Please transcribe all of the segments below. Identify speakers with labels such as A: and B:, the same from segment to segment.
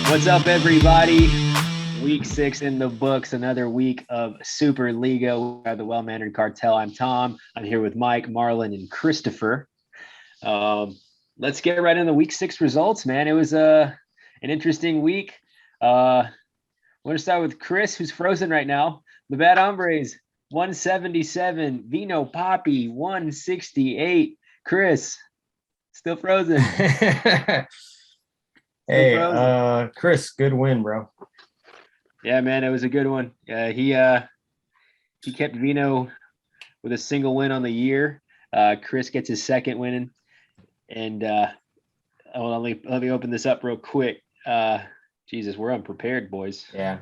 A: What's up, everybody? Week 6 in the books. Another week of Super Liga. We are the Well-Mannered Cartel. I'm Tom. I'm here with Mike, Marlon, and Christopher. Let's get right into week 6 results, man. It was an interesting week. We're going to start with Chris, who's frozen right now. The Bad Hombres, 177. Vino Poppy, 168. Chris, still frozen.
B: Hey, Chris, good win, bro.
A: Yeah, man, it was a good one. He kept Vino with a single win on the year. Chris gets his second win, and let me open this up real quick. Jesus, we're unprepared, boys.
B: Yeah,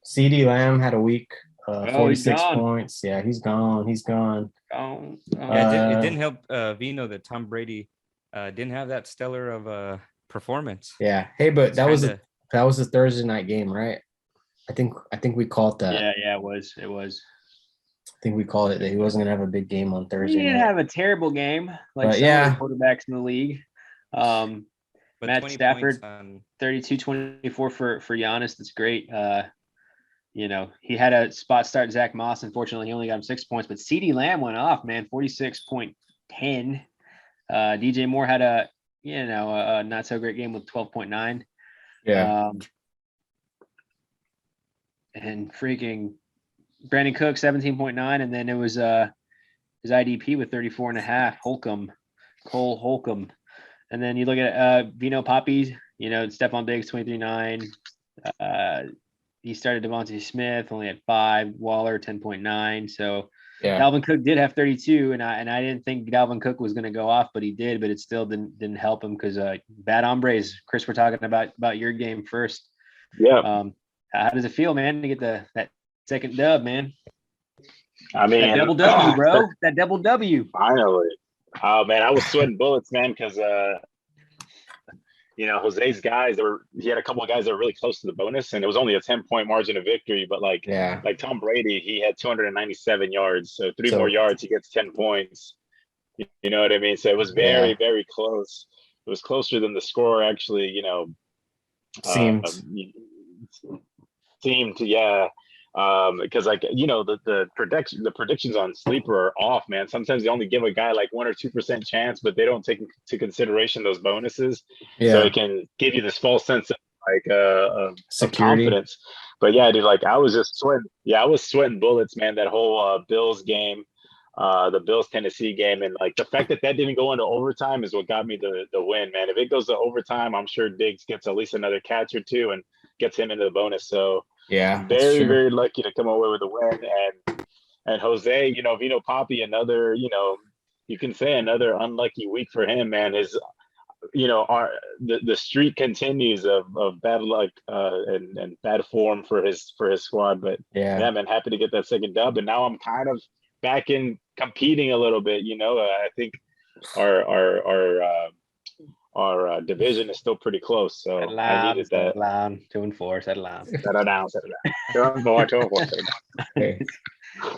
B: CD Lamb had a week,
A: he's
B: 46
A: gone.
B: points. Yeah, he's gone.
A: Oh.
C: Yeah, it didn't help Vino that Tom Brady didn't have that stellar of performance.
B: Yeah. Hey, but that was a Thursday night game, right? I think we called that.
A: Yeah, it was.
B: I think we called it that he wasn't gonna have a big game on Thursday.
A: He didn't
B: night.
A: have a terrible game, like
B: But
A: some
B: yeah.
A: of the quarterbacks in the league.
C: But
A: Matt Stafford, 32-24 for Giannis. That's great. He had a spot start Zach Moss. Unfortunately, he only got him 6 points, but CD Lamb went off, man, 46.10. DJ Moore had a not so great game with 12.9.
B: Yeah.
A: And freaking Brandon Cook 17.9, and then it was his IDP with 34.5. Cole Holcomb. And then you look at Vino Poppy, Stephon Diggs 23.9. He started Devontae Smith, only had 5. Waller 10.9. So yeah. Dalvin Cook did have 32, and I didn't think Dalvin Cook was going to go off, but he did. But it still didn't help him because Bad Hombres. Chris, we're talking about your game first.
D: Yeah.
A: How does it feel, man, to get that second dub, man?
D: I mean,
A: that double W, bro. That double W.
D: Finally. Oh man, I was sweating bullets, man, because Jose's guys, he had a couple of guys that were really close to the bonus, and it was only a 10-point margin of victory. But like Tom Brady, he had 297 yards, so 3 more yards, he gets 10 points. You know what I mean? So it was very, very close. It was closer than the score actually, seemed to, yeah. Because the predictions on Sleeper are off, man. Sometimes they only give a guy like 1 or 2% chance, but they don't take into consideration those bonuses. Yeah. So it can give you this false sense of of confidence. But yeah, dude, I was just sweating. Yeah, I was sweating bullets, man. That whole Bills game, the Bills Tennessee game, and the fact that didn't go into overtime is what got me the win, man. If it goes to overtime, I'm sure Diggs gets at least another catch or two and gets him into the bonus. So
B: yeah,
D: very, very lucky to come away with a win. And Jose, Vino Poppy, another, you can say another unlucky week for him, man. His, the streak continues of bad luck and bad form for his squad. But yeah, man, happy to get that second dub. And now I'm kind of back in competing a little bit. I think our division is still pretty close, so I needed that.
A: 2-4, settle down.
D: 2-4.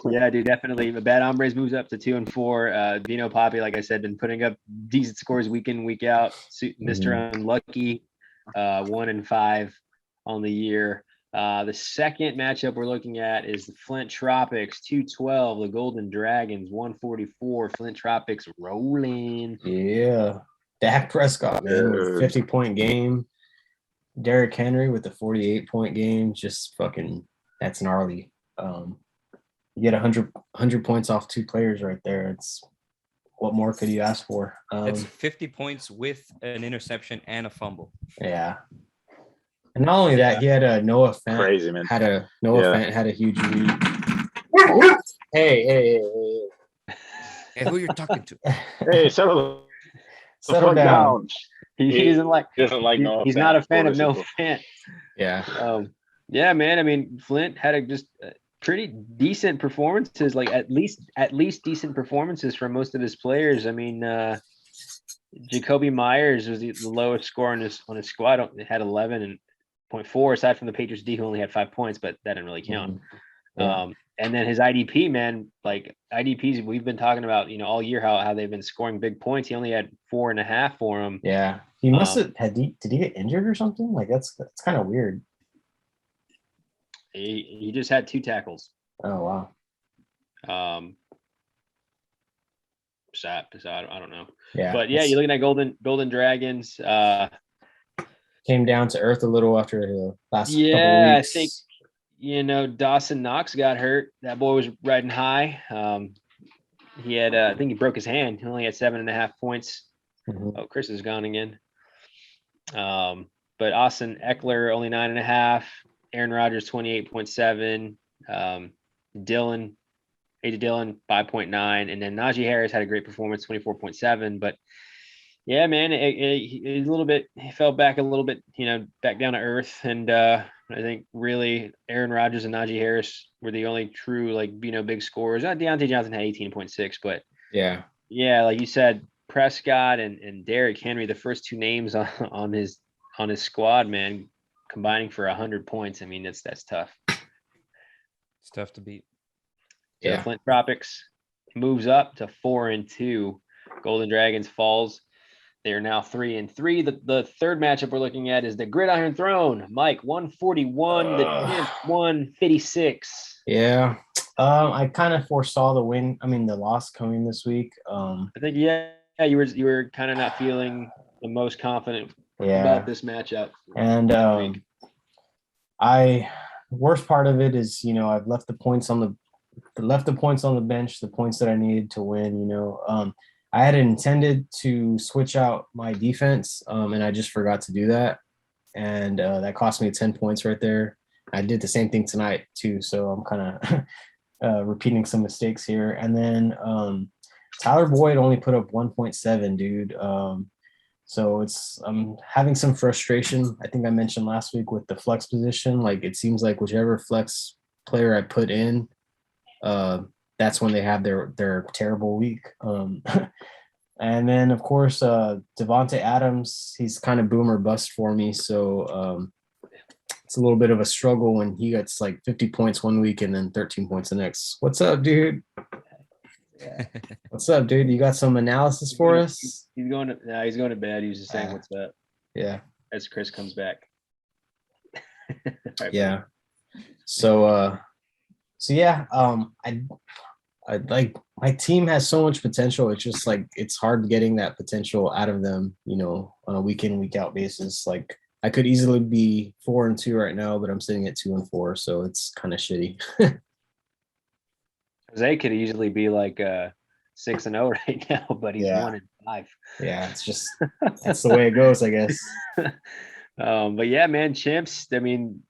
A: Yeah, dude, definitely. The Bad Hombres moves up to 2-4. Vino Poppy, like I said, been putting up decent scores week in, week out. Mr. Unlucky, 1-5 on the year. The second matchup we're looking at is the Flint Tropics, 212. The Golden Dragons, 144. Flint Tropics rolling.
B: Yeah. Dak Prescott, man, with a 50-point game. Derrick Henry with a 48-point game. Just fucking, that's gnarly. You get 100 points off 2 players right there. It's what more could you ask for?
C: It's 50 points with an interception and a fumble.
B: Yeah. And not only that, he had a Noah Fant.
D: Crazy, man.
B: Fant had a huge week. Hey,
C: who you're talking to?
D: Hey, settle
B: down.
A: He doesn't like
D: Noah.
A: He's not a fan of Noah Fant.
B: Yeah.
A: Yeah, man. I mean, Flint had just pretty decent performances, at least decent performances from most of his players. I mean, Jacoby Myers was the lowest score on his squad. It had 11.4, aside from the Patriots D, who only had 5 points, but that didn't really count. Yeah. And then his IDP, man, IDPs, we've been talking about, all year how they've been scoring big points. He only had 4.5 for him.
B: Yeah. He must have did he get injured or something? Like that's kind of weird.
A: He just had 2 tackles.
B: Oh wow.
A: So I don't know.
B: Yeah.
A: But yeah, you're looking at Golden Dragons.
B: Came down to earth a little after the last couple
A: Yeah,
B: weeks.
A: I think Dawson Knox got hurt. That boy was riding high. He had I think he broke his hand. He only had 7.5 points.
B: Mhm.
A: Oh, Chris is gone again. But Austin Eckler only 9.5. Aaron Rodgers 28.7. Dylan 5.9, and then Najee Harris had a great performance, 24.7. But yeah, man, it a little bit, he fell back a little bit, back down to earth. And I think really Aaron Rodgers and Najee Harris were the only true big scorers. Deontay Johnson had 18.6, but
B: Yeah.
A: like you said, Prescott and Derrick Henry, the first 2 names on his squad, man, combining for 100 points. I mean, that's tough.
C: It's tough to beat.
A: So
B: Yeah.
A: the Flint Tropics moves up to 4-2. Golden Dragons falls. They are now 3-3. The third matchup we're looking at is the Gridiron Throne. Mike 141, the Champs 156.
B: Yeah. I kind of foresaw the loss coming this week.
A: I think you were kind of not feeling the most confident
B: Yeah.
A: about this matchup.
B: And worst part of it is, I've left the points on the bench, the points that I needed to win. I had intended to switch out my defense, and I just forgot to do that, and that cost me 10 points right there. I did the same thing tonight too, so I'm kind of repeating some mistakes here. And then Tyler Boyd only put up 1.7, dude. So I'm having some frustration. I think I mentioned last week with the flex position. Like it seems like whichever flex player I put in, that's when they have their terrible week. And then of course Devontae Adams, he's kind of boom or bust for me. So it's a little bit of a struggle when he gets like 50 points one week and then 13 points the next. What's up, dude? What's up, dude? You got some analysis for us?
A: He's going to bed. He was just saying what's up.
B: Yeah.
A: As Chris comes back. Right,
B: yeah. So yeah, I like my team has so much potential. It's just like it's hard getting that potential out of them, on a week in, week out basis. Like I could easily be 4-2 right now, but I'm sitting at 2-4, so it's kind of shitty.
A: Jose could easily be like 6-0 right now, but he's 1-5.
B: Yeah, it's just that's the way it goes, I guess.
A: But yeah, man, Chimps. I mean,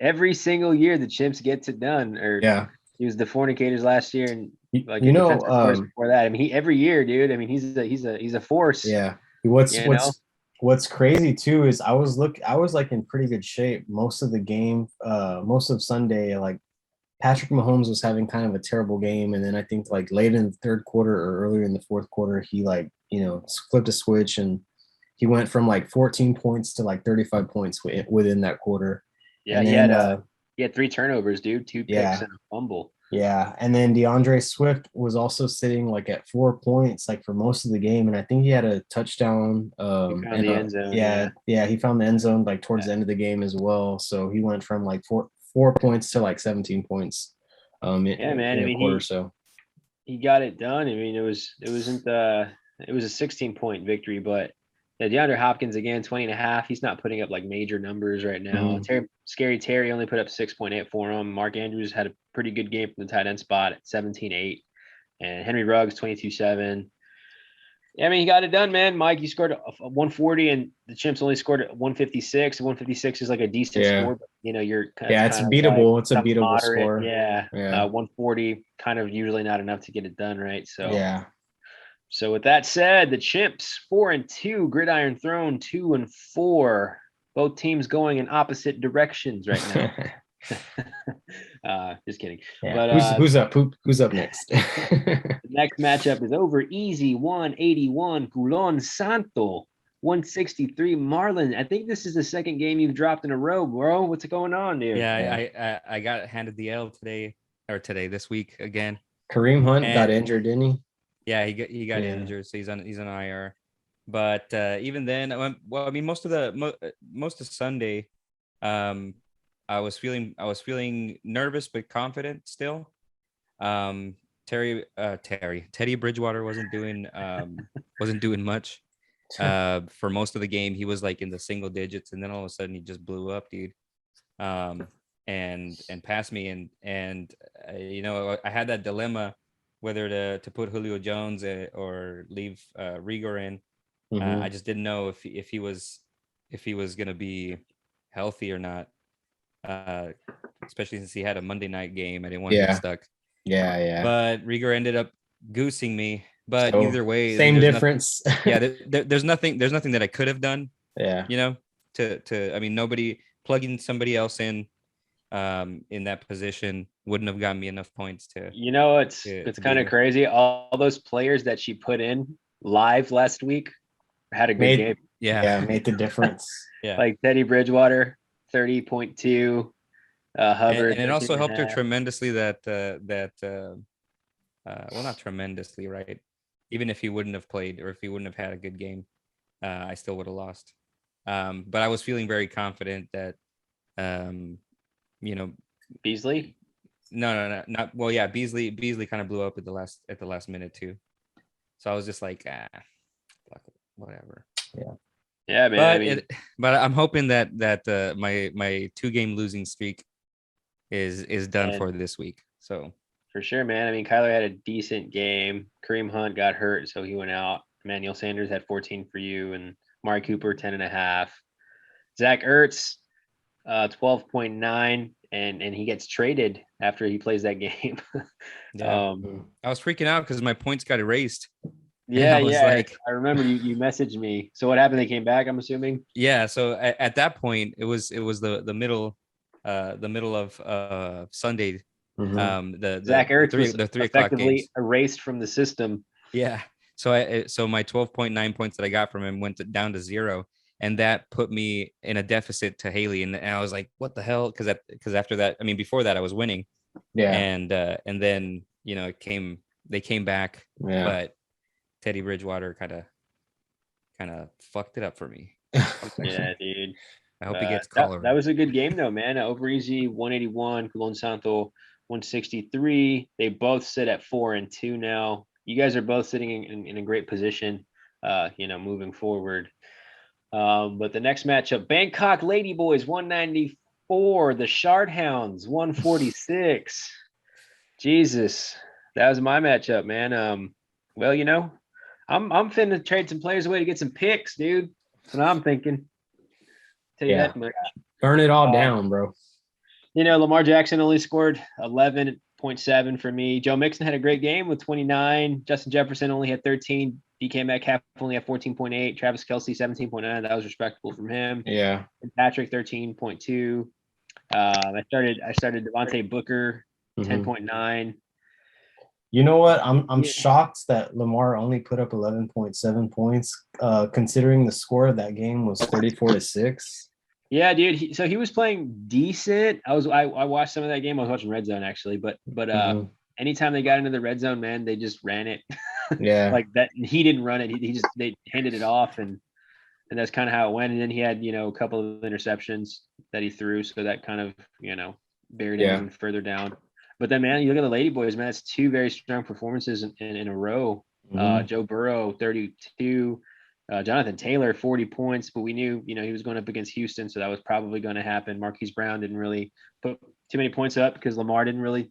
A: every single year the Chimps gets it done. Or he was the Fornicators last year, and before that. I mean, every year, dude. I mean, he's a force.
B: Yeah. What's crazy too is I was like in pretty good shape most of the game, most of Sunday. Like Patrick Mahomes was having kind of a terrible game, and then I think like late in the third quarter or earlier in the fourth quarter, he flipped a switch and he went from like 14 points to like 35 points within that quarter.
A: Yeah, and then, he had 3 turnovers, dude, 2 picks and a fumble.
B: Yeah, and then DeAndre Swift was also sitting like at 4 points like for most of the game, and I think he had a touchdown.
A: He found the end zone.
B: Yeah, he found the end zone like towards the end of the game as well. So he went from like 4 points to like 17 points. In a quarter. So
A: he got it done. I mean, it was a 16-point victory, but DeAndre Hopkins again 20.5. He's not putting up like major numbers right now. Scary Terry only put up 6.8 for him. Mark Andrews had a pretty good game from the tight end spot at 17.8, and Henry Ruggs 22.7. Yeah, I mean, he got it done, man. Mike, you scored a 140, and the Chimps only scored 156. 156 is like a decent score, but you're
B: it's beatable. It's a beatable
A: moderate
B: score.
A: Yeah. 140 kind of usually not enough to get it done, right? So
B: yeah.
A: So with that said, the Chimps 4-2, Gridiron Throne 2-4. Both teams going in opposite directions right now. Just kidding.
B: Yeah.
A: But
B: who's up? Who's up next?
A: The next matchup is over easy. 181, Culon Santo. 163, Marlin. I think this is the second game you've dropped in a row, bro. What's going on, dude?
C: Yeah, I got handed the L this week again.
B: Kareem Hunt got injured, didn't he?
C: Yeah, he got injured, so he's on IR. But even then, well, I mean, most of Sunday, I was feeling nervous but confident still. Teddy Bridgewater wasn't doing much. For most of the game, he was like in the single digits, and then all of a sudden he just blew up, dude. Um, and passed me, and I had that dilemma whether to put Julio Jones or leave Rigor in. I just didn't know if he was gonna be healthy or not. Especially since he had a Monday night game. I didn't want to get
B: Yeah.
C: stuck.
B: Yeah.
C: But Rieger ended up goosing me. But
B: So,
C: either way, I mean,
B: same
C: there's
B: difference.
C: there's nothing that I could have done.
B: Yeah.
C: I mean, nobody plugging somebody else in that position wouldn't have gotten me enough points to.
A: It's
C: to
A: kind
C: beat
A: of
C: her.
A: crazy. All those players that she put in live last week had a good game.
B: Yeah, made the difference.
C: Yeah.
A: Like Teddy Bridgewater, 30.2. Hubbard,
C: And it also helped her
A: 13.5.
C: tremendously that well, not tremendously, right? Even if he wouldn't have played or if he wouldn't have had a good game, I still would have lost. But I was feeling very confident that,
A: Beasley.
C: No, not well. Yeah, Beasley kind of blew up at the last minute too. So I was just like, fuck it, whatever.
A: Yeah, man.
C: But I'm hoping that my 2-game losing streak is done for this week. So
A: for sure, man. I mean, Kyler had a decent game. Kareem Hunt got hurt, so he went out. Emmanuel Sanders had 14 for you, and Mari Cooper 10.5. Zach Ertz, 12.9, and he gets traded after he plays that game.
C: yeah, I was freaking out because my points got erased.
A: Yeah,
C: like,
A: I remember you messaged me. So what happened? They came back, I'm assuming.
C: Yeah, so at that point, it was the middle of Sunday. The
A: Zach Ertz was
C: the 3 o'clock
A: effectively
C: games.
A: erased from the system.
C: Yeah, so my 12.9 points that I got from him went down to 0, and that put me in a deficit to Haley, and I was like, what the hell? Because after that, I mean, before that, I was winning.
B: Yeah,
C: and then they came back,
B: yeah.
C: but Teddy Bridgewater kind of fucked it up for me.
A: Yeah, dude.
C: I hope he gets cholera.
A: That was a good game though, man. Over easy 181, Colon Santo 163. They both sit at 4-2 now. You guys are both sitting in a great position, moving forward. But the next matchup, Bangkok Ladyboys 194, the Shard Hounds 146. Jesus, that was my matchup, man. Well, I'm finna trade some players away to get some picks, dude. That's what I'm thinking. Tell you that much.
B: Burn it all down, bro.
A: Lamar Jackson only scored 11.7 for me. Joe Mixon had a great game with 29. Justin Jefferson only had 13. DK Metcalf only had 14.8. Travis Kelce 17.9. That was respectable from him.
B: Yeah.
A: And Patrick 13.2. I started Devontae Booker 10.9.
B: You know what? I'm shocked that Lamar only put up 11.7 points, considering the score of that game was 34-6.
A: Yeah, dude. So he was playing decent. I watched some of that game. I was watching Red Zone actually, but anytime they got into the red zone, man, they just ran it.
B: Yeah.
A: Like that. He didn't run it. They handed it off, and that's kind of how it went. And then he had a couple of interceptions that he threw, so that kind of buried him even further down. But then, man, you look at the Ladyboys, man. That's 2 very strong performances in a row. Joe Burrow 32. Jonathan Taylor 40 points, but we knew he was going up against Houston, so that was probably going to happen. Marquise Brown didn't really put too many points up because Lamar didn't really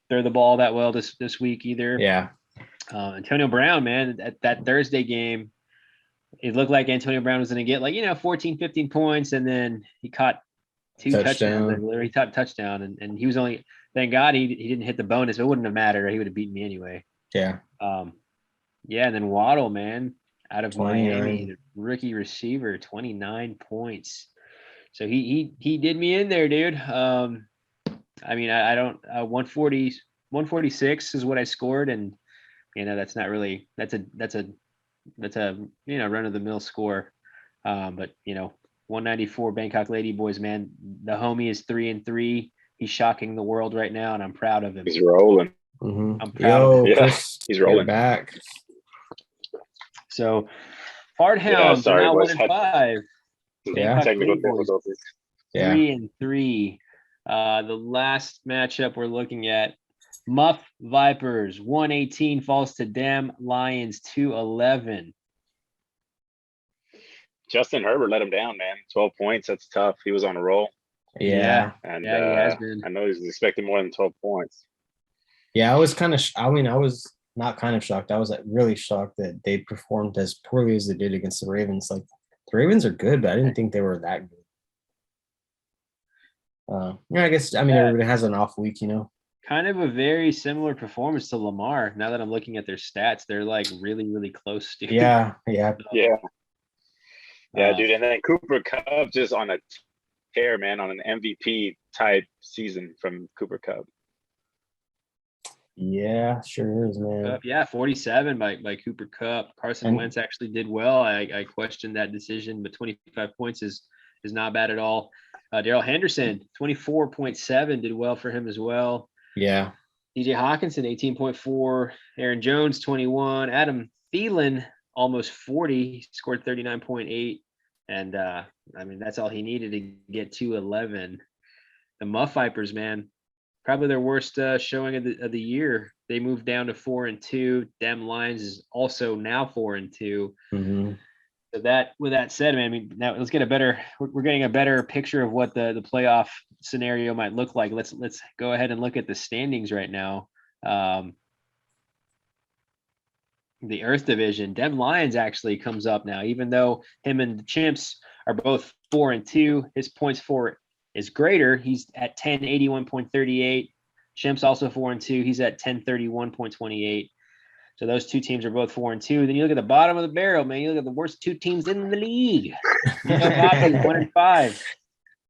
A: throw the ball that well this week either.
B: Yeah.
A: Antonio Brown, man, at that Thursday game, it looked like Antonio Brown was going to get 14 15 points, and then he caught 2 touchdowns. He caught a touchdown, and he was only, thank God he didn't hit the bonus. It wouldn't have mattered. He would have beaten me anyway.
B: Yeah.
A: And then Waddle, man, out of
B: 29.
A: Miami, the rookie receiver, 29 points. So he did me in there, dude. I mean, I don't 146 is what I scored, and that's not really that's a run of the mill score. But 194 Bangkok Ladyboys, man. The homie is 3-3. He's shocking the world right now, and I'm proud of him.
D: He's rolling.
A: I'm proud of him.
D: Yeah, he's rolling
B: back.
A: So Fart Hounds are
D: sorry,
A: now
D: boys.
A: 1-5.
B: Yeah.
A: Bangkok
D: Technical
A: Lady Boys
D: difficulties.
B: Yeah.
A: 3-3. The last matchup we're looking at, Muff Vipers 118 falls to Dam Lions 211.
D: Justin Herbert let him down, man. 12 points. That's tough. He was on a roll.
B: Yeah.
D: And
A: He has been.
D: I know he's expecting more than 12 points.
B: Yeah, I was kind of. I mean, I was not kind of shocked. I was like really shocked that they performed as poorly as they did against the Ravens. Like the Ravens are good, but I didn't think they were that good. Yeah, I guess. I mean, everybody has an off week, you know.
A: Kind of a very similar performance to Lamar. Now that I'm looking at their stats, they're like really, really close. Dude.
B: Yeah.
D: Yeah, dude. And then Cooper Kupp just on a tear, man, on an MVP type season from Cooper Kupp.
B: Yeah, sure is, man.
A: Yeah, 47 by Cooper Kupp. Carson
B: And-
A: Wentz actually did well. I questioned that decision, but 25 points is not bad at all. Daryl Henderson, 24.7, did well for him as well.
B: Yeah.
A: DJ Hawkinson, 18.4. Aaron Jones, 21. Adam Thielen, almost 40. He scored 39.8. And I mean, that's all he needed to get to 11. The Muff Vipers, man, probably their worst showing of the year. They moved down to 4-2. Dem Lions is also now 4-2.
B: Mm-hmm.
A: So that, with that said, man, I mean, now let's get we're getting a better picture of what the playoff scenario might look like. Let's go ahead and look at the standings right now. The Earth Division, Dem Lions actually comes up now, even though him and the Chimps are both 4-2. His points for is greater. He's at 1081.38. Chimps also 4-2. He's at 1031.28. So those two teams are both 4-2. Then you look at the bottom of the barrel, man. You look at the worst two teams in the league. Poppy 1-5,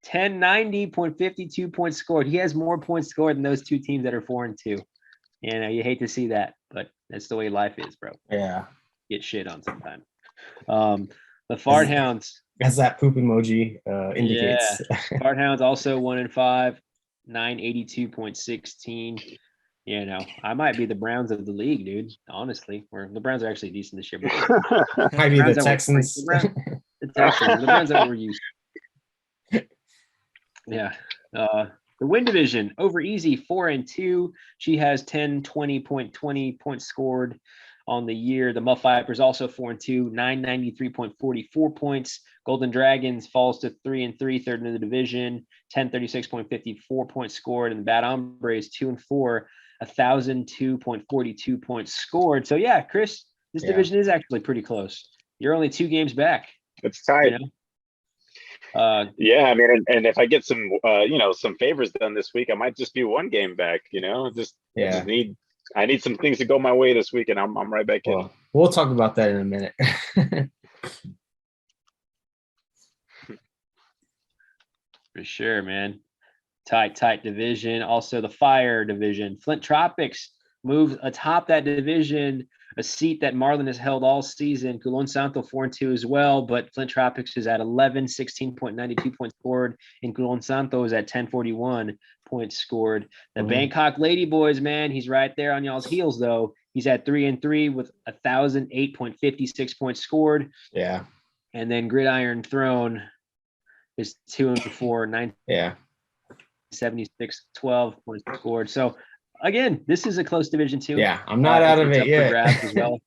A: 1090.52 points scored. He has more points scored than those two teams that are 4-2. And you hate to see that, but that's the way life is, bro.
B: Yeah.
A: Get shit on sometimes. The Fart Hounds.
B: As that poop emoji indicates.
A: Yeah. Fart Hounds also 1-5, 982.16. You know, I might be the Browns of the league, dude. Honestly, the Browns are actually decent this year. But
B: Might be the Texans.
A: The Browns that we're used to. Yeah. The Win Division, over easy, 4-2. She has 1020.20 points scored on the year. The Muff Vipers also 4-2, 993.44 points. Golden Dragons falls to 3-3, third in the division, 1036.54 points scored. And the Bad Hombres 2-4, 1002.42 points scored. So yeah, Chris, this division is actually pretty close. You're only 2 games back.
D: It's tight.
A: You know?
D: Yeah, I mean, and if I get some, some favors done this week, I might just be 1 game back. You know, I need some things to go my way this week, and I'm right back in.
B: We'll talk about that in a minute.
A: For sure, man. Tight division. Also, the Fire Division. Flint Tropics moves atop that division, a seat that Marlin has held all season. Culon Santo 4-2 as well, but Flint Tropics is at 11, 16.92 points scored, and Culon Santo is at 1041 points scored. The Bangkok Ladyboys, man, he's right there on y'all's heels, though. He's at 3-3 with 1008.56 points scored.
B: Yeah.
A: And then Gridiron Throne is 2-4, 976, 12 points scored. So again, this is a close division too.
B: Yeah, I'm not out of it yet.
A: As well.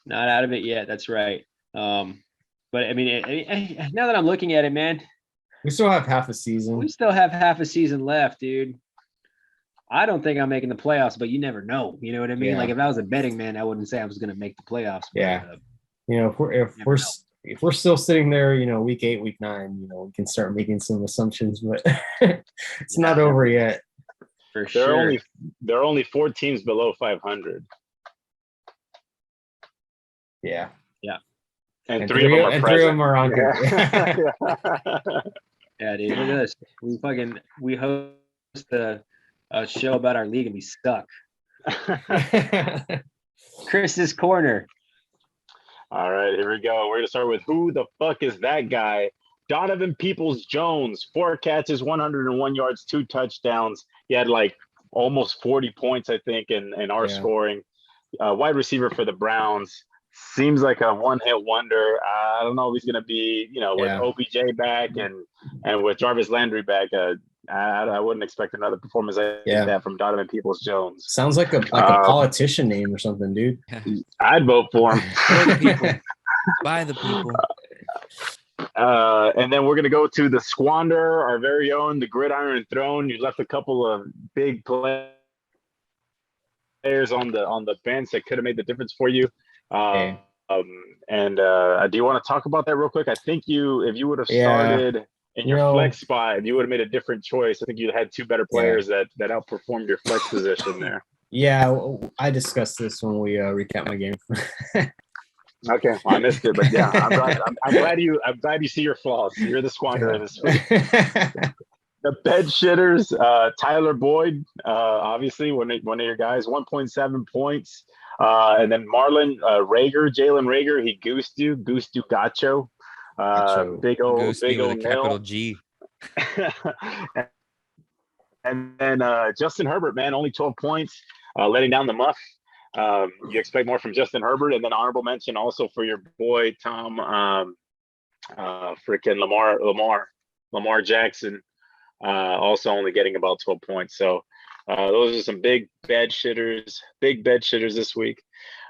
A: Not out of it yet. That's right. But I mean, now that I'm looking at it, man,
B: we still have half a season.
A: We still have half a season left, dude. I don't think I'm making the playoffs, but you never know. You know what I mean?
B: Yeah.
A: Like if I was a betting man, I wouldn't say I was going to make the playoffs.
B: Yeah. You know, if we're still sitting there, you know, week 8, week 9, you know, we can start making some assumptions, but it's not over yet.
A: For sure.
D: There are only 4 teams below 500.
B: Yeah.
A: Yeah.
D: And 3 of them are
B: on.
A: Yeah, dude. Look at this. We host a show about our league and we suck. Chris's Corner.
D: All right, here we go. We're gonna start with who the fuck is that guy? Donovan Peoples-Jones, 4 catches, 101 yards, 2 touchdowns. He had like almost 40 points, I think, in our scoring. Wide receiver for the Browns, seems like a one-hit wonder. I don't know if he's going to be, with
B: Yeah.
D: OBJ back and with Jarvis Landry back. I wouldn't expect another performance like
B: Yeah.
D: that from Donovan Peoples-Jones.
B: Sounds like a politician name or something, dude.
D: I'd vote for him.
C: For the people. By the people.
D: And then we're gonna go to the Squander, our very own, the Gridiron Throne. You left a couple of big players on the bench that could have made the difference for you.
B: Okay.
D: Do you want to talk about that real quick? I think if you would have started in your flex spot, if you would have made a different choice, I think you had two better players that outperformed your flex position there.
B: Yeah, I discussed this when we recap my game.
D: Okay, well, I missed it, but yeah, I'm glad you see your flaws. You're the Squanderer this week. The bed shitters, Tyler Boyd, obviously one of your guys, 1.7 points. And then Marlon Jalen Rager, he goosed you gacho. Big old
C: Goose with a capital
D: nil.
C: G.
D: And then Justin Herbert, man, only 12 points, letting down the muff. You expect more from Justin Herbert, and then honorable mention also for your boy Tom, freaking Lamar Jackson, also only getting about 12 points. So those are some big bed shitters this week.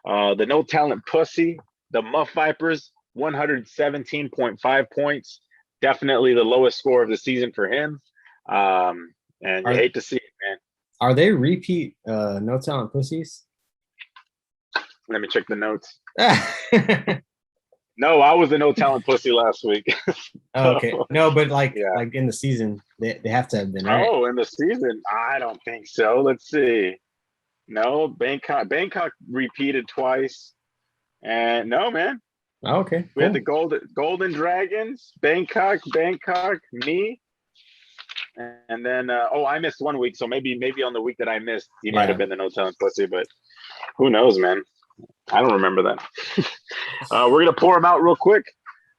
D: The no talent pussy, the Muff Vipers, 117.5 points, definitely the lowest score of the season for him. And you hate to see it, man.
B: Are they repeat no talent pussies?
D: Let me check the notes. No, I was a no talent pussy last week.
B: Okay. No, but like in the season, they have to have been, right?
D: Oh, in the season? I don't think so. Let's see. No, Bangkok repeated twice. And no, man.
B: Oh, okay.
D: We had the Golden Dragons, Bangkok, me. And then I missed 1 week, so maybe on the week that I missed, he might have been the no talent pussy, but who knows, man? I don't remember that. We're gonna pour him out real quick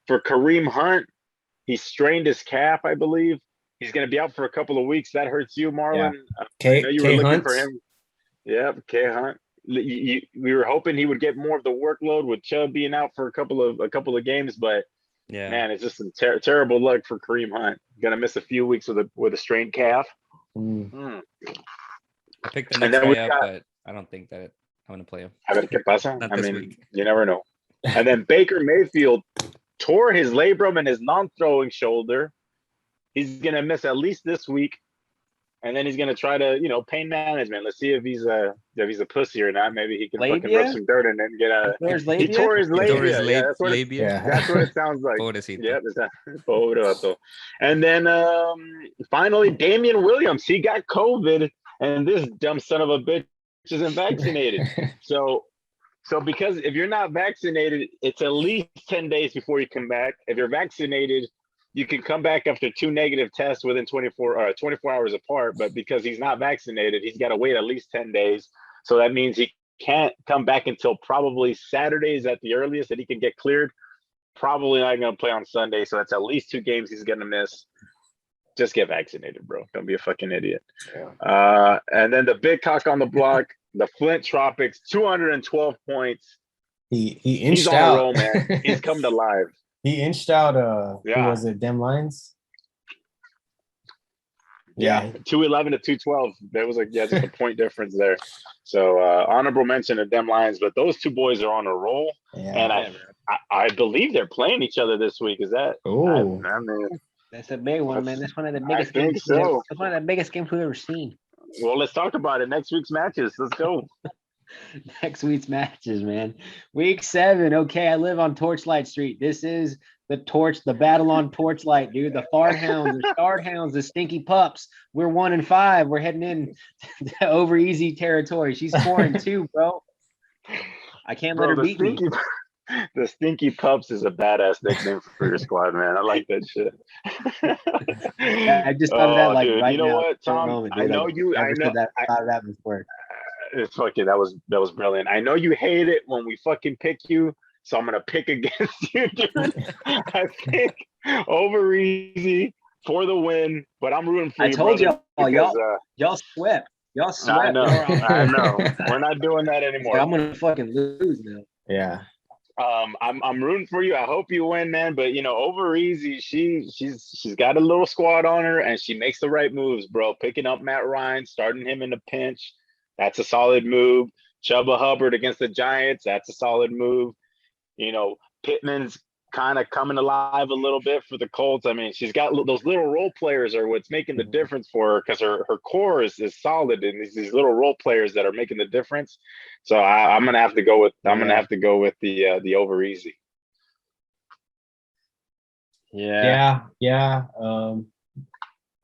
D: for Kareem Hunt. He strained his calf, I believe. He's gonna be out for a couple of weeks. That hurts you, Marlon.
B: Yeah.
D: I know you were looking for him. Yep, K Hunt. We were hoping he would get more of the workload with Chubb being out for a couple of games, but man, it's just some terrible luck for Kareem Hunt. Gonna miss a few weeks with a strained calf.
C: I picked the next guy up, but I don't think that I'm gonna play him.
D: A ver qué pasa.
C: Not this week.
D: You never know. And then Baker Mayfield tore his labrum and his non-throwing shoulder. He's gonna miss at least this week, and then he's gonna try to, pain management. Let's see if he's a pussy or not. Maybe he can fucking rub some dirt and then get a. He tore his labia. That's what it sounds like.
C: Pobrecito.
D: Yep. And then finally, Damian Williams. He got COVID, and this dumb son of a bitch isn't vaccinated. So because if you're not vaccinated, it's at least 10 days before you come back. If you're vaccinated, you can come back after 2 negative tests within 24 hours apart. But because he's not vaccinated, he's got to wait at least 10 days. So that means he can't come back until probably Saturdays at the earliest that he can get cleared. Probably not going to play on Sunday. So that's at least 2 games he's going to miss. Just get vaccinated, bro. Don't be a fucking idiot. Yeah. And then the big cock on the block, the Flint Tropics, 212 points.
B: He inched
D: He's on
B: out.
D: a roll, man. He's come to life.
B: He inched out. Who was it? Dem Lions.
D: Yeah, 211 to 212. There was just a point difference there. So honorable mention of Dem Lions, but those two boys are on a roll, and I believe they're playing each other this week. Is that?
B: Oh,
A: that's a big one, man. That's one of the biggest
D: games.
A: That's one of the biggest games we've ever seen.
D: Well, let's talk about it. Next week's matches. Let's go.
A: Next week's matches, man. Week 7. Okay, I live on Torchlight Street. This is the battle on Torchlight, dude. The Fart Hounds, the Start Hounds, the Stinky Pups. We're 1-5. We're heading in to over easy territory. She's 4-2, bro. I can't let her beat me.
D: The Stinky Pups is a badass nickname for your squad, man. I like that shit.
A: I just thought of that
D: dude,
A: right
D: you know
A: now.
D: What, Tom?
A: Moment,
D: I know you. I know
A: that before.
D: It's fucking. That was brilliant. I know you hate it when we fucking pick you, so I'm gonna pick against you, dude. I think over easy for the win, but I'm rooting for you.
A: I told
D: y'all
A: swept. Y'all swept.
D: I know. We're not doing that anymore.
A: I'm gonna fucking lose now.
B: Yeah.
D: I'm rooting for you. I hope you win, man. But over easy, she's got a little squad on her, and she makes the right moves, bro. Picking up Matt Ryan, starting him in the pinch, that's a solid move. Chuba Hubbard against the Giants, that's a solid move. Pittman's kind of coming alive a little bit for the Colts. I mean, she's got those little role players are what's making the difference for her, because her core is solid, and these little role players that are making the difference. So I'm gonna have to go with the over easy.
A: Yeah.
B: Yeah. Going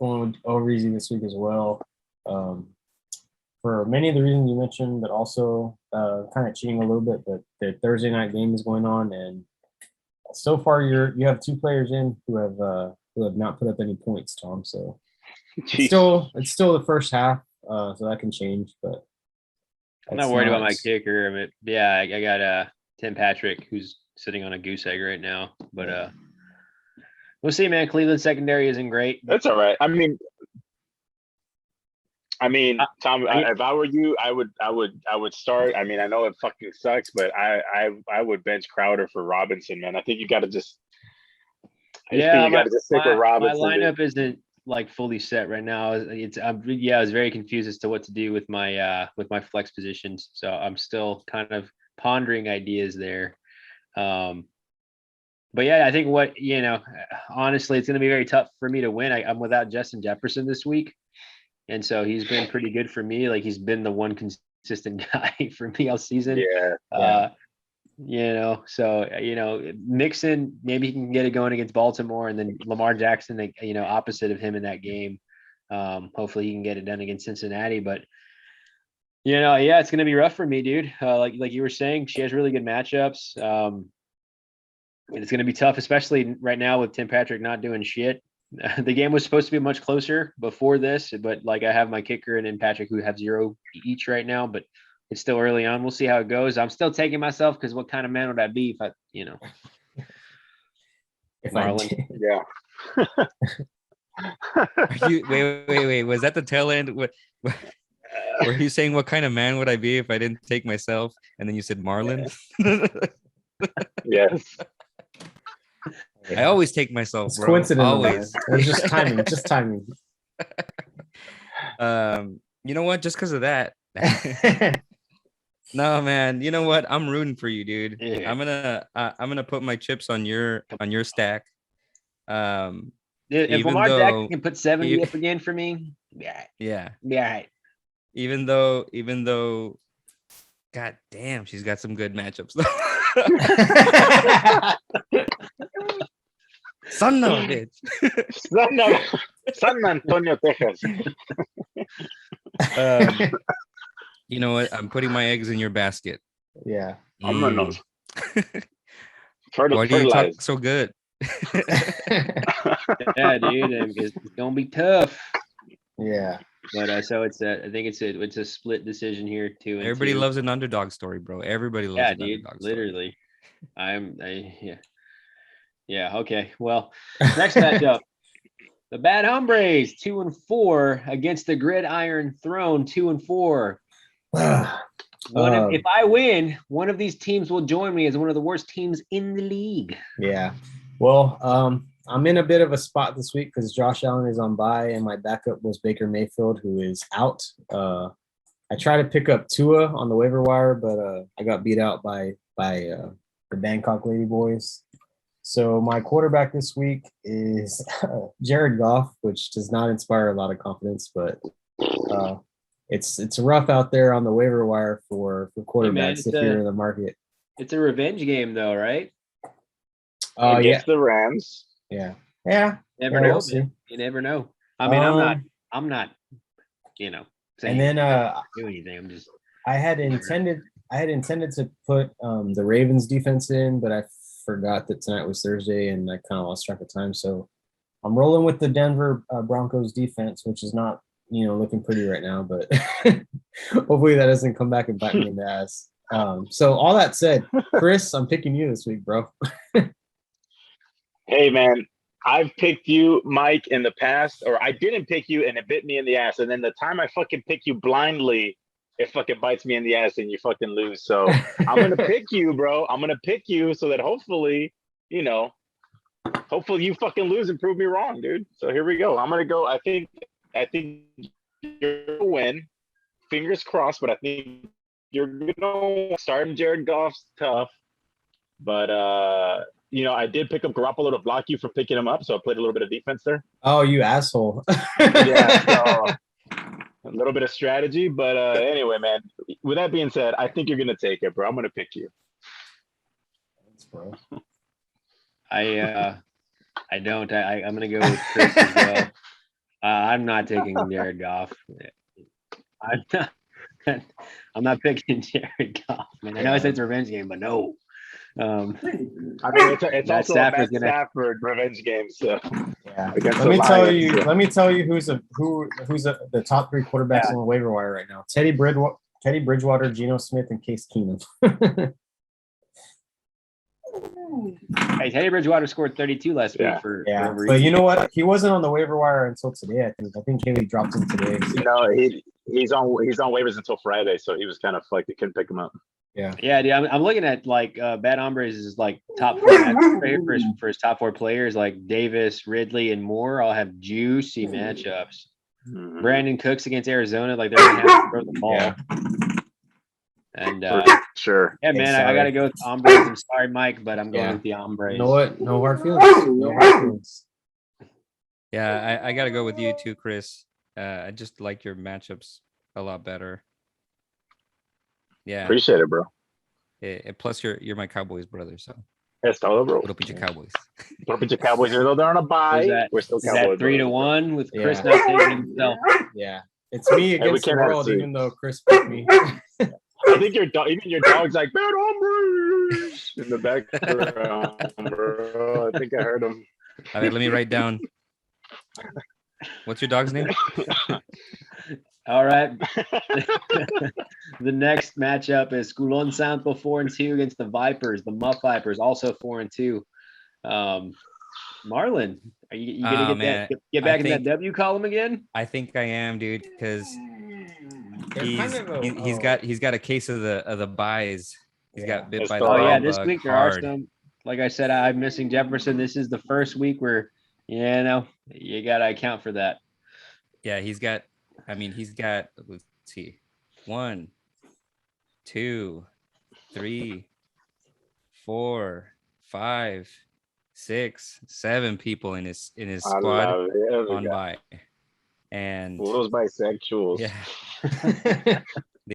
B: with over easy this week as well. For many of the reasons you mentioned, but also kind of cheating a little bit. But the Thursday night game is going on, and so far you have 2 players in who have not put up any points, Tom. So it's still the first half, so that can change. But
A: I'm not worried about my kicker. I mean, yeah, I got Tim Patrick, who's sitting on a goose egg right now. But we'll see, man. Cleveland secondary isn't great.
D: That's all right. I mean, Tom, if I were you, I would start. I mean, I know it fucking sucks, but I would bench Crowder for Robinson, man. I think you got to just. You got to just stick with Robinson.
A: My lineup isn't like fully set right now. I was very confused as to what to do with my flex positions. So I'm still kind of pondering ideas there. But yeah, I think honestly, it's going to be very tough for me to win. I'm without Justin Jefferson this week. And so he's been pretty good for me. Like, he's been the one consistent guy for me all season. Mixon, maybe he can get it going against Baltimore, and then Lamar Jackson, opposite of him in that game. Hopefully he can get it done against Cincinnati. But it's going to be rough for me, dude. Like you were saying, she has really good matchups. And it's going to be tough, especially right now with Tim Patrick not doing shit. The game was supposed to be much closer before this, but I have my kicker and Patrick, who have 0 each right now, but it's still early on. We'll see how it goes. I'm still taking myself, because what kind of man would I be if Marlon?
C: Wait. Was that the tail end? What were you saying? What kind of man would I be if I didn't take myself? And then you said Marlon.
D: Yes.
C: I always take myself,
B: it's
C: bro.
B: Coincidence.
C: Always.
B: It was just timing. Just timing.
C: You know what? Just because of that. No, man. You know what? I'm rooting for you, dude.
A: Yeah.
C: I'm gonna put my chips on your stack.
A: If Lamar Jackson can put 70 up again for me, yeah, right.
C: Even though, god damn, she's got some good matchups. Son of a bitch.
D: San Antonio, Texas.
C: You know what? I'm putting my eggs in your basket.
B: Yeah.
D: I'm gonna
C: Why do you talk so good?
A: Yeah, dude, it's gonna be tough.
B: Yeah.
A: But so I think it's a split decision here too.
C: Everybody loves an underdog story, bro. Everybody loves an underdog story.
A: Literally. Yeah. Okay. Well, next matchup, the Bad Hombres 2-4 against the Gridiron Throne 2-4. If I win, one of these teams will join me as one of the worst teams in the league.
B: Yeah. Well, I'm in a bit of a spot this week because Josh Allen is on bye, and my backup was Baker Mayfield, who is out. I tried to pick up Tua on the waiver wire, but I got beat out by the Bangkok Lady Boys. So my quarterback this week is Jared Goff, which does not inspire a lot of confidence, but it's rough out there on the waiver wire for quarterbacks if you're in the market.
A: It's a revenge game, though, right?
D: Against the Rams.
B: Yeah.
A: Never know.
B: We'll
A: you never know. I mean, I'm not. Saying
B: and then
A: do anything. I'm just.
B: I had intended to put the Ravens defense in, but I forgot that tonight was Thursday, and I kind of lost track of time. So I'm rolling with the Denver Broncos defense, which is not looking pretty right now, but hopefully that doesn't come back and bite me in the ass. So all that said, Chris, I'm picking you this week, bro.
D: Hey, man, I've picked you, Mike, in the past, or I didn't pick you and it bit me in the ass. And then the time I fucking pick you blindly, it fucking bites me in the ass and you fucking lose. So I'm gonna pick you, bro. I'm gonna pick you so that hopefully, hopefully you fucking lose and prove me wrong, dude. So here we go. I'm gonna go. I think you're gonna win. Fingers crossed, but I think you're gonna start Jared Goff's tough. But I did pick up Garoppolo to block you from picking him up, so I played a little bit of defense there.
B: Oh, you asshole.
D: Yeah, so a little bit of strategy, but anyway, man. With that being said, I think you're gonna take it, bro. I'm gonna pick you.
B: Thanks, bro.
A: I don't. I'm gonna go with Chris as well. I'm not taking Jared Goff. I'm not picking Jared Goff, man. I know I said it's a revenge game, but no.
D: I mean, it's
A: Matt
D: also a Matt
A: Stafford's gonna-
D: Stafford revenge game. So
B: Yeah.
D: against
B: Let
D: the
B: me
D: Lions,
B: tell you who's the top 3 quarterbacks on the waiver wire right now. Teddy Bridgewater, Geno Smith, and Case Keenum.
A: Hey, Teddy Bridgewater scored 32 last
D: Yeah.
A: week for
B: Yeah,
A: whatever
B: but
A: reason.
B: you know what? He wasn't on the waiver wire until today. I think Haley dropped him today.
D: he's on waivers until Friday, so he was kind of like they couldn't pick him up.
B: Yeah.
A: Yeah, dude, I'm looking at like Bad Hombres is like top 4 matchups right here for his top 4 players like Davis, Ridley, and Moore all have juicy matchups.
D: Mhm.
A: Brandon Cooks against Arizona, like they're gonna have to throw the ball.
B: Yeah.
A: And
D: For sure.
A: yeah,
B: Hey,
A: man, I
B: sorry.
A: gotta go with Hombres. I'm sorry, Mike, but I'm going
B: Yeah.
A: with the Hombres.
B: You know what? No hard feelings. No hard feelings.
C: Yeah, I gotta go with you too, Chris. I just like your matchups a lot better. Yeah.
D: Appreciate it, bro.
C: Plus, you're my Cowboys brother, so
D: It's all, bro.
C: put up with your Cowboys.
D: Put up with your Cowboys, even though they're on a
A: Is
D: bye.
A: that,
D: We're still
A: is
D: Cowboys.
A: that 3-1 with Chris not taking himself?
B: Yeah. It's me
D: we
B: against the
D: can't have
B: world,
D: three.
B: even though Chris picked me.
D: I think even your dog's like bad hombres in the background, bro. I think I heard him.
C: All right, let me write down. What's your dog's name?
A: All right. The next matchup is Coulon Santo 4-2 against the Vipers, the Muff Vipers, also 4-2. Marlon, are you gonna get back in that W column again?
C: I think I am, dude, because
B: They're
C: he's got a case of the buys. He's got bit
D: It's
C: by
D: the
C: the
A: Oh yeah,
C: bed
A: this
C: bug
A: week there are
C: hard.
A: some. Like I said, I'm missing Jefferson. This is the first week where you gotta account for that.
C: Yeah, he's got. Let's see, 1, 2, 3, 4, 5, 6, 7 people in his
D: I
C: squad
D: love it.
C: on buy, and
D: Those bisexuals.
C: yeah,